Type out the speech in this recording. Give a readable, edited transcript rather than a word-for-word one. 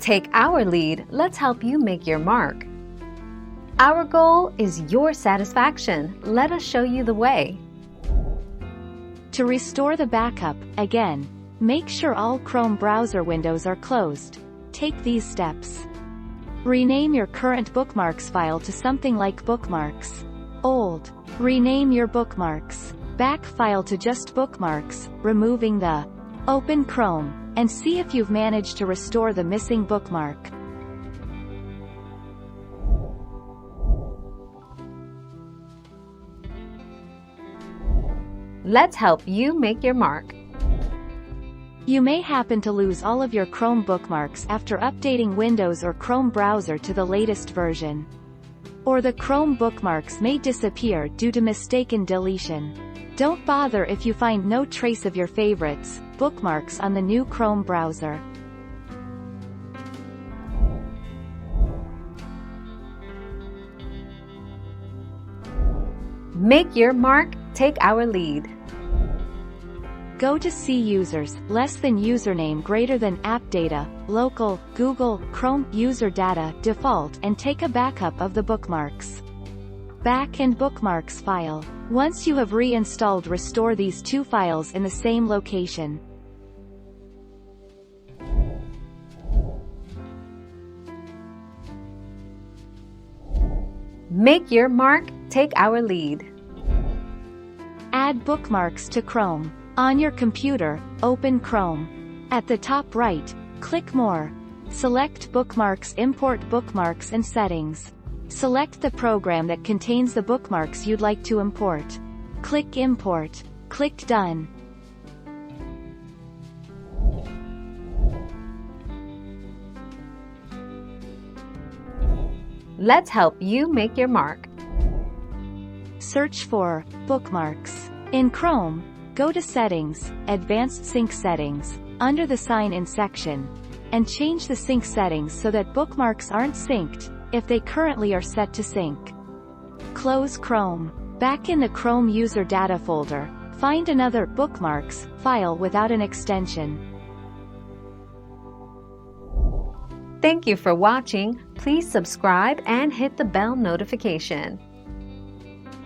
Take our lead, let's help you make your mark. Our goal is your satisfaction. Let us show you the way. To restore the backup, again, make sure all Chrome browser windows are closed. Take these steps. Rename your current bookmarks file to something like bookmarks. Old. Rename your bookmarks. Back file to just bookmarks, removing the. Open Chrome, and see if you've managed to restore the missing bookmark. Let's help you make your mark. You may happen to lose all of your Chrome bookmarks after updating Windows or Chrome browser to the latest version. Or the Chrome bookmarks may disappear due to mistaken deletion. Don't bother if you find no trace of your favorites, bookmarks on the new Chrome browser. Make your mark, take our lead. Go to See Users, less than username greater than app data, local, Google, Chrome, user data, default, and take a backup of the bookmarks. Back and bookmarks file. Once you have reinstalled, restore these two files in the same location. Make your mark, take our lead. Add bookmarks to Chrome. On your computer, open Chrome. At the top right, click More. Select Bookmarks, import bookmarks and settings. Select the program that contains the bookmarks you'd like to import. Click Import. Click Done. Let's help you make your mark. Search for Bookmarks. In Chrome, go to Settings, Advanced Sync Settings, under the Sign In section, and change the sync settings so that bookmarks aren't synced, if they currently are set to sync. Close Chrome. Back in the Chrome user data folder, find another Bookmarks file without an extension. Thank you for watching. Please subscribe and hit the bell notification.